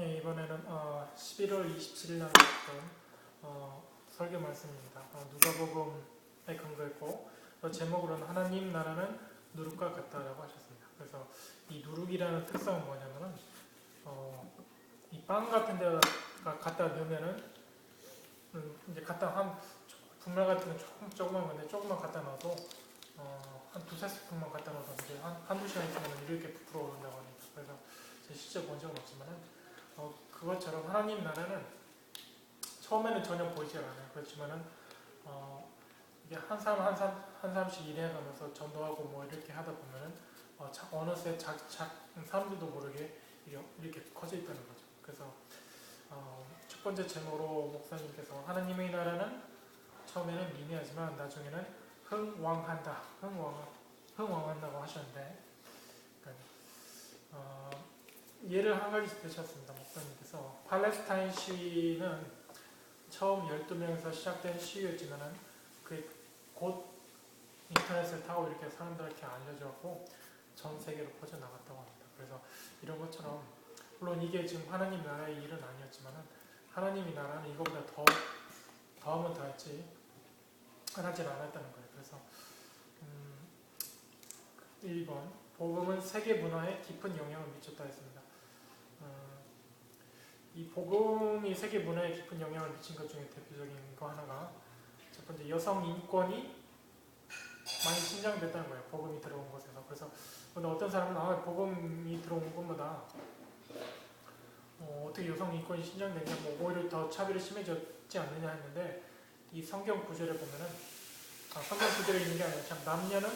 예, 이번에는 11월 27일 날 했던 설교 말씀입니다. 누가복음에 근거했고 제목으로는 하나님 나라는 누룩과 같다라고 하셨습니다. 그래서 이 누룩이라는 특성은 뭐냐면은 이 빵 같은 데가 갖다 넣으면은 이제 갖다 한 분말 같은 건 조그만 건데 조금만 갖다 넣어도 한 두세 스푼만 갖다 넣어도 이제 한두 시간 있으면 이렇게 부풀어 오른다고 합니다. 그래서 제가 실제 본 적은 없지만은 그것처럼 하나님 나라는 처음에는 전혀 보이지 않아요. 그렇지만은 이게 한 사람씩 일해가면서 전도하고 뭐 이렇게 하다 보면은 어느새 사람들도 모르게 이렇게 커져 있다는 거죠. 그래서 첫 번째 제목으로 목사님께서 하나님의 나라는 처음에는 미미하지만 나중에는 흥왕한다고 하셨는데, 그러니까 예를 한 가지 드셨습니다. 목사님께서 팔레스타인 시위는 처음 12명에서 시작된 시위였지만은 곧 인터넷을 타고 이렇게 사람들에게 알려져고 전 세계로 퍼져나갔다고 합니다. 그래서 이런 것처럼 물론 이게 지금 하나님 나라의 일은 아니었지만은 하나님의 나라는 이거보다 더하면 더했지 하진 않았다는 거예요. 그래서 1번 복음은 세계 문화에 깊은 영향을 미쳤다 했습니다. 이 복음이 세계 문화에 깊은 영향을 미친 것 중에 대표적인 거 하나가 첫 번째 여성 인권이 많이 신장됐다는 거예요. 복음이 들어온 곳에서. 그래서 어떤 사람은 복음이 들어온 것보다 어떻게 여성 인권이 신장되냐, 뭐 오히려 더 차별이 심해졌지 않느냐 했는데 이 성경 구절에 보면은 성경 구절에 있는 게 아니라 참 남녀는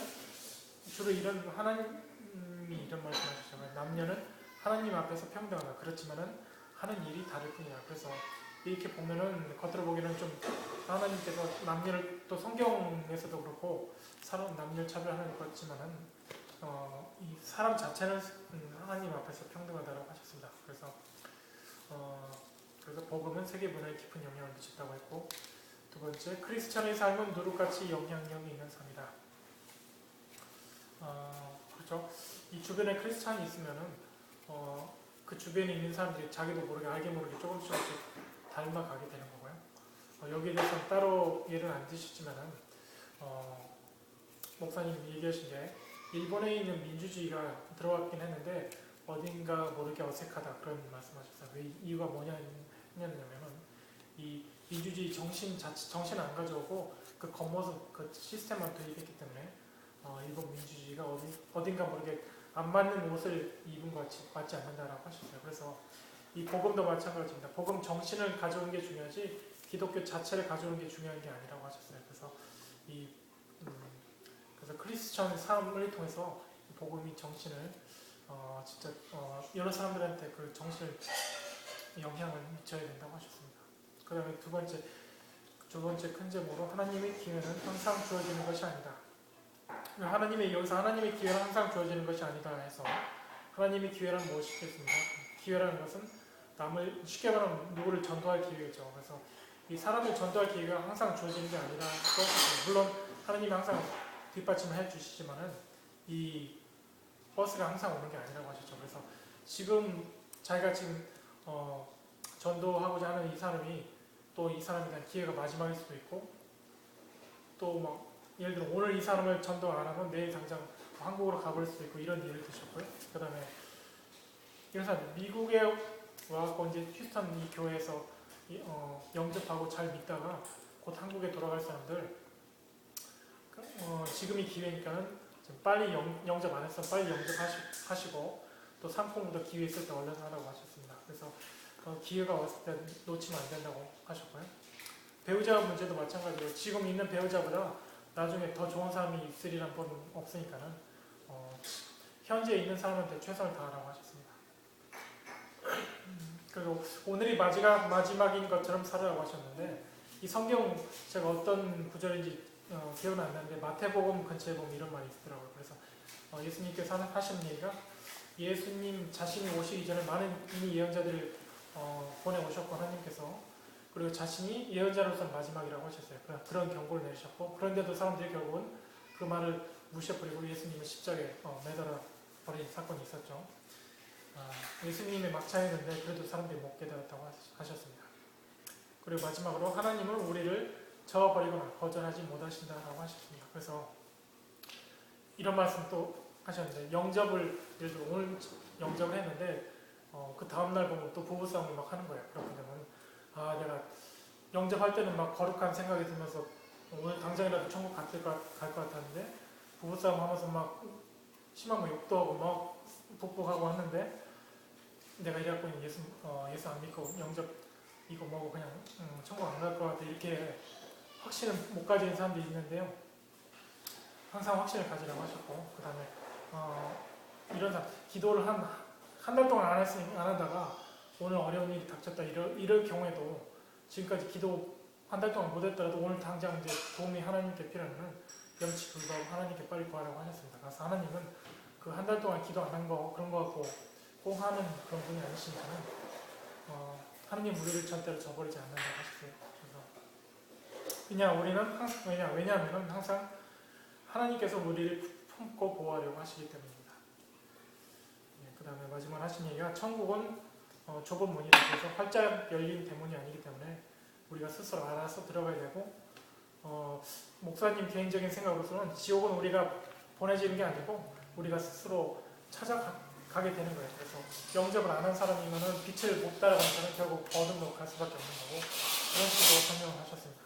주로 하나님이 이런 말씀하시잖아요. 남녀는 하나님 앞에서 평등하다. 그렇지만은 하는 일이 다를 뿐이야. 그래서 이렇게 보면은 겉으로 보기에는 좀 하나님께서 남녀를 또 성경에서도 그렇고 남녀 차별하는 것 같지만은 이 사람 자체는 하나님 앞에서 평등하다고 하셨습니다. 그래서 복음은 세계 문화에 깊은 영향을 미쳤다고 했고, 두 번째 크리스천의 삶은 누룩같이 영향력이 있는 삶이다. 그렇죠. 이 주변에 크리스찬이 있으면은 그 주변에 있는 사람들이 자기도 모르게 알게 모르게 조금씩 닮아가게 되는 거고요. 여기에 대해서는 따로 예를 안 드시지만은 목사님 얘기하신 게 일본에 있는 민주주의가 들어왔긴 했는데 어딘가 모르게 어색하다 그런 말씀하셨어요. 왜 이유가 뭐냐면은 이 민주주의 정신 안 가져오고 그 겉모습 그 시스템만 도입했기 때문에 일본 민주주의가 어딘가 모르게 안 맞는 옷을 입은 것 같이 맞지 않는다라고 하셨어요. 그래서 이 복음도 마찬가지입니다. 복음 정신을 가져오는 게 중요하지 기독교 자체를 가져오는 게 중요한 게 아니라고 하셨어요. 그래서 그래서 크리스천 삶을 통해서 복음이 정신을 진짜 여러 사람들한테 그 정신을 영향을 미쳐야 된다고 하셨습니다. 그 다음에 두 번째 큰 제목으로 하나님의 기회는 항상 주어지는 것이 아니다. 여기서 하나님의 기회는 항상 주어지는 것이 아니다 해서 하나님의 기회란 무엇이겠습니까? 기회라는 것은 쉽게 말하면 누구를 전도할 기회죠. 그래서 이 사람을 전도할 기회가 항상 주어지는 게 아니라 물론 하나님이 항상 뒷받침을 해주시지만은 이 버스가 항상 오는 게 아니라고 하셨죠. 그래서 자기가 지금 전도하고자 하는 이 사람이 또 이 사람에 대한 기회가 마지막일 수도 있고 또 막 예를 들어 오늘 이 사람을 전도 안 하면 내일 당장 한국으로 가버릴 수도 있고 이런 예를 드셨고요. 그 다음에 이런 사람 미국에 와서 이제 휴스턴 이 교회에서 영접하고 잘 믿다가 곧 한국에 돌아갈 사람들 지금이 기회니까는 빨리 영접 안 했으면 빨리 영접하시고 또 상품보다 기회 있을 때 얼른 하라고 하셨습니다. 그래서 기회가 왔을 때 놓치면 안 된다고 하셨고요. 배우자 문제도 마찬가지로 지금 있는 배우자보다 나중에 더 좋은 사람이 있으리란 법은 없으니까는 현재 있는 사람한테 최선을 다하라고 하셨습니다. 그리고 오늘이 마지막인 것처럼 살으라고 하셨는데 이 성경 제가 어떤 구절인지 기억은 안 나는데 마태복음 근처에 보면 이런 말이 있더라고요. 그래서 예수님께서 하시는 얘기가 예수님 자신이 오시기 전에 많은 이미 예언자들을 보내오셨고 하나님께서 그리고 자신이 예언자로서는 마지막이라고 하셨어요. 그런 경고를 내리셨고 그런데도 사람들이 결국은 그 말을 무시해버리고 예수님을 십자가에 매달아 버린 사건이 있었죠. 예수님의 막차였는데 그래도 사람들이 못 깨달았다고 하셨습니다. 그리고 마지막으로 하나님은 우리를 저버리거나 거절하지 못하신다라고 하셨습니다. 그래서 이런 말씀 또 하셨는데, 영접을 예를 들어 오늘 영접을 했는데 그 다음날 보면 또 부부싸움을 막 하는 거예요. 그렇게 되면 내가 영접할 때는 막 거룩한 생각이 들면서 오늘 당장이라도 천국 갈 것 같았는데 부부싸움 하면서 막 심하면 욕도 하고 막 북북하고 하는데, 내가 이래갖고 예수 안 믿고 영접 이거 뭐고 그냥 천국 안 갈 것 같아, 이렇게 확신을 못 가지는 사람들이 있는데요. 항상 확신을 가지라고 하셨고, 그 다음에 이런 사람, 기도를 한 달 동안 안 하다가 오늘 어려운 일이 닥쳤다, 이럴 경우에도 지금까지 기도 한 달 동안 못했더라도 오늘 당장 이제 도움이 하나님께 필요하면 염치 불구하고 하나님께 빨리 구하라고 하셨습니다. 그래서 하나님은 그 한 달 동안 기도 안 한 거 그런 거 갖고 꼭 하는 그런 분이 아니시니까는 하나님 우리를 절대로 저버리지 않는다고 하셨어요. 그래서 왜냐하면 항상 하나님께서 우리를 품고 보호하려고 하시기 때문입니다. 그 다음에 마지막 하신 얘기가, 천국은 좁은 문이라 해서 활짝 열린 대문이 아니기 때문에 우리가 스스로 알아서 들어가야 되고, 목사님 개인적인 생각으로서는 지옥은 우리가 보내지는 게 아니고 우리가 스스로 찾아가게 되는 거예요. 그래서 영접을 안 한 사람이면은 빛을 못 따라가는 사람은 결국 어둠으로 갈 수밖에 없는 거고, 그런 식으로 설명을 하셨습니다.